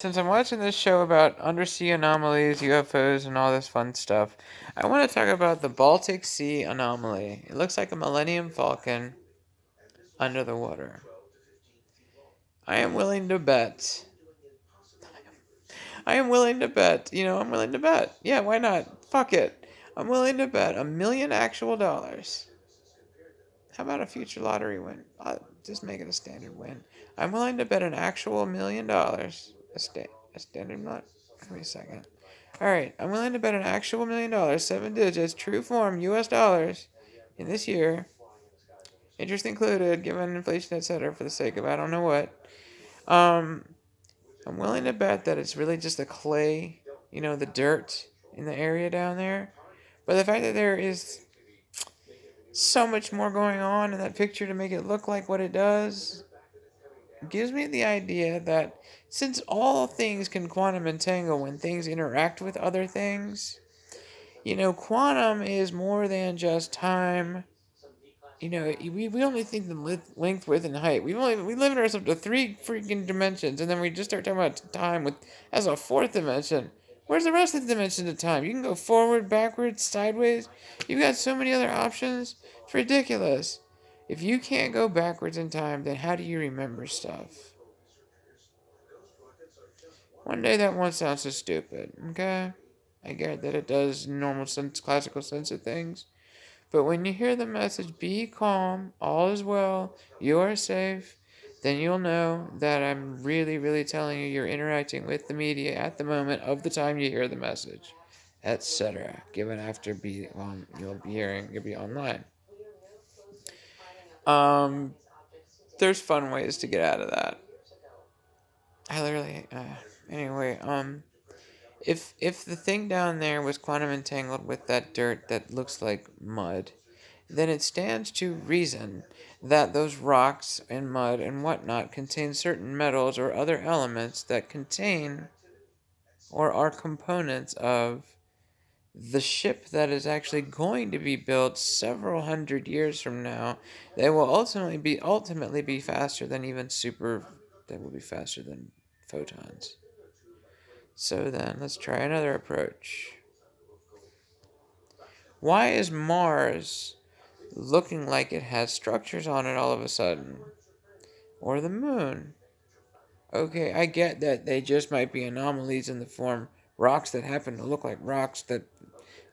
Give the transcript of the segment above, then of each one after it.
Since I'm watching this show about undersea anomalies, UFOs, and all this fun stuff, I want to talk about the Baltic Sea anomaly. It looks like a Millennium Falcon under the water. I am willing to bet. I'm willing to bet. Yeah, why not? Fuck it. I'm willing to bet $1 million actual dollars. How about a future lottery win? I'll just make it a standard win. I'm willing to bet an actual $1 million. A standard lot. Give me a second. Alright, I'm willing to bet an actual $1 million, 7 digits, true form, US dollars, in this year, interest included, given inflation, etc., for the sake of I don't know what. Um, I'm willing to bet that it's really just the clay, the dirt in the area down there. But the fact that there is so much more going on in that picture to make it look like what it does gives me the idea that since all things can quantum entangle when things interact with other things, quantum is more than just time. We only think in length, width, and height. We limit ourselves to three freaking dimensions, and then we just start talking about time with as a fourth dimension. Where's the rest of the dimensions of time? You can go forward, backwards, sideways. You've got so many other options. It's ridiculous. If you can't go backwards in time, then how do you remember stuff? One day that won't sound so stupid, okay? I get that it does normal sense, classical sense of things. But when you hear the message, be calm, all is well, you are safe, then you'll know that I'm really, really telling you you're interacting with the media at the moment of the time you hear the message, etc. Given after you'll be online. Um, there's fun ways to get out of that. I literally, anyway, if the thing down there was quantum entangled with that dirt that looks like mud, then it stands to reason that those rocks and mud and whatnot contain certain metals or other elements that contain or are components of the ship that is actually going to be built several hundred years from now that will ultimately be faster than even super that will be faster than photons. So then let's try another approach. Why is Mars looking like it has structures on it all of a sudden? Or the moon? Okay, I get that they just might be anomalies in the form rocks that happen to look like rocks that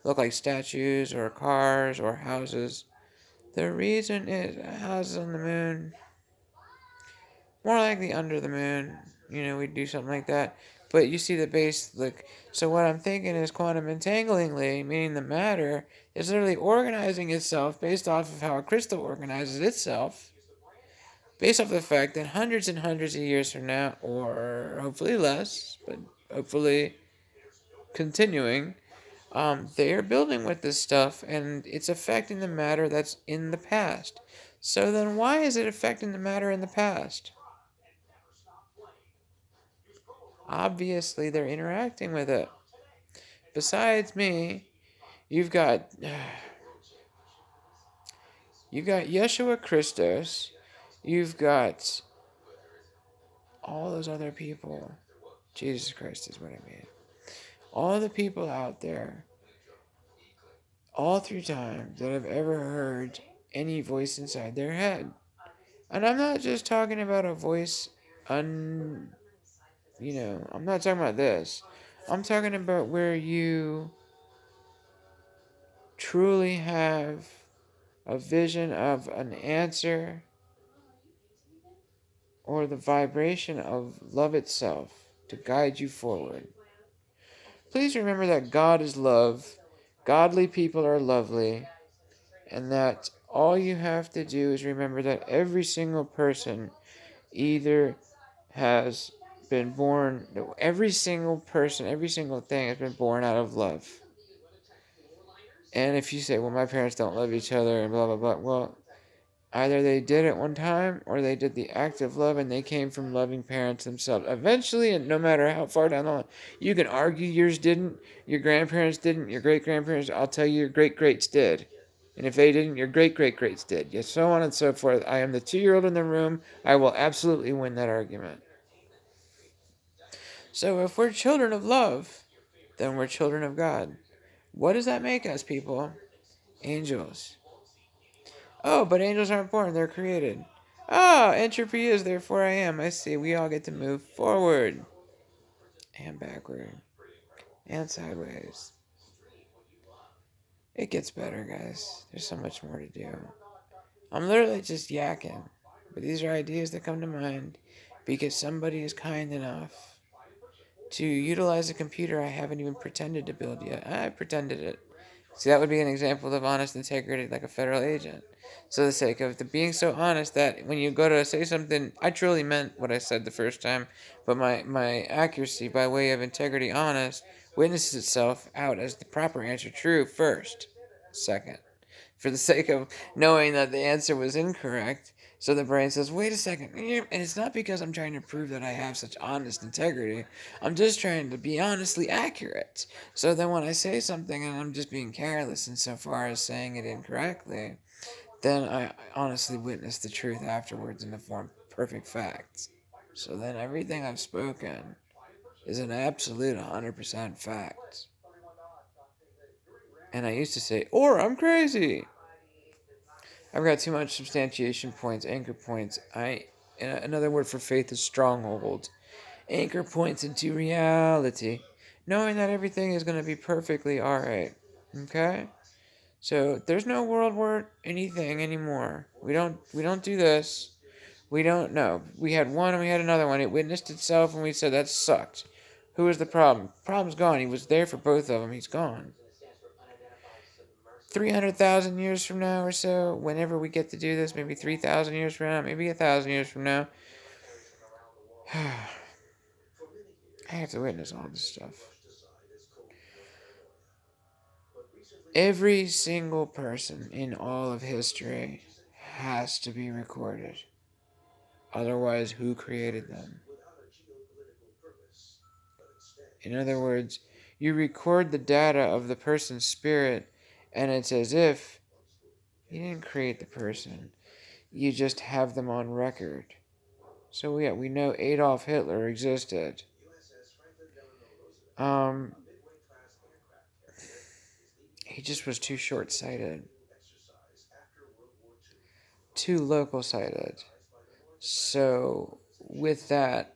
look like statues or cars or houses. The reason is houses on the moon. More likely under the moon. We'd do something like that. But you see the base, look. So what I'm thinking is quantum entanglingly, meaning the matter, is literally organizing itself based off of how a crystal organizes itself, based off the fact that hundreds and hundreds of years from now, or hopefully less, but hopefully continuing, they are building with this stuff, and it's affecting the matter that's in the past. So then why is it affecting the matter in the past? Obviously, they're interacting with it. Besides me, you've got Yeshua Christos, you've got all those other people. Jesus Christ is what I mean. All the people out there, all through time, that have ever heard any voice inside their head. And I'm not just talking about a voice I'm not talking about this. I'm talking about where you truly have a vision of an answer or the vibration of love itself to guide you forward. Please remember that God is love, godly people are lovely, and that all you have to do is remember that every single person either has been born, every single person, every single thing has been born out of love. And if you say, well, my parents don't love each other and blah, blah, blah, well, either they did at one time or they did the act of love and they came from loving parents themselves. Eventually, and no matter how far down the line, you can argue yours didn't, your grandparents didn't, your great grandparents, I'll tell you, your great greats did. And if they didn't, your great great greats did. Yes, so on and so forth. I am the 2-year-old in the room. I will absolutely win that argument. So if we're children of love, then we're children of God. What does that make us, people? Angels. Oh, but angels aren't born, they're created. Ah, entropy is, therefore I am. I see. We all get to move forward and backward and sideways. It gets better, guys. There's so much more to do. I'm literally just yakking, but these are ideas that come to mind because somebody is kind enough to utilize a computer I haven't even pretended to build yet. I pretended it. See, that would be an example of honest integrity, like a federal agent. So the sake of the being so honest that when you go to say something, I truly meant what I said the first time, but my accuracy by way of integrity honest witnesses itself out as the proper answer true first, second. For the sake of knowing that the answer was incorrect, so the brain says, wait a second. And it's not because I'm trying to prove that I have such honest integrity. I'm just trying to be honestly accurate. So then when I say something and I'm just being careless insofar as saying it incorrectly, then I honestly witness the truth afterwards in the form of perfect facts. So then everything I've spoken is an absolute 100% fact. And I used to say, or I'm crazy. I've got too much substantiation points, anchor points. Another word for faith is stronghold. Anchor points into reality, knowing that everything is going to be perfectly all right. Okay, so there's no world war anything anymore. We don't do this. We don't know. We had one and we had another one. It witnessed itself, and we said that sucked. Who was the problem? Problem's gone. He was there for both of them. He's gone. 300,000 years from now or so, whenever we get to do this, maybe 3,000 years from now, maybe 1,000 years from now, I have to witness all this stuff. Every single person in all of history has to be recorded. Otherwise, who created them? In other words, you record the data of the person's spirit, and it's as if you didn't create the person. You just have them on record. So yeah, we know Adolf Hitler existed. Um, he just was too short-sighted, too local-sighted. So with that,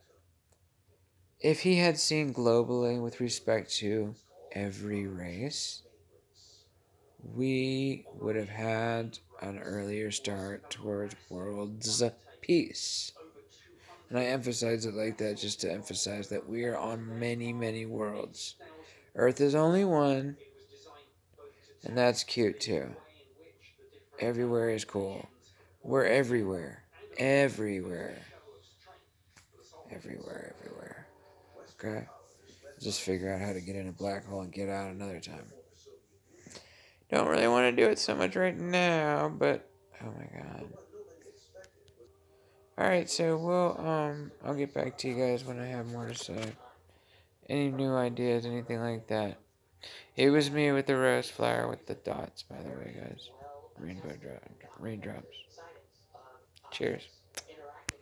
if he had seen globally with respect to every race, we would have had an earlier start towards world's peace. And I emphasize it like that just to emphasize that we are on many, many worlds. Earth is only one, and that's cute too. Everywhere is cool. We're everywhere. Everywhere. Everywhere, everywhere. Okay? Just figure out how to get in a black hole and get out another time. Don't really want to do it so much right now, but oh my god. Alright, so I'll get back to you guys when I have more to say. Any new ideas, anything like that. It was me with the rose flower with the dots, by the way, guys. Rainbow raindrops. Cheers.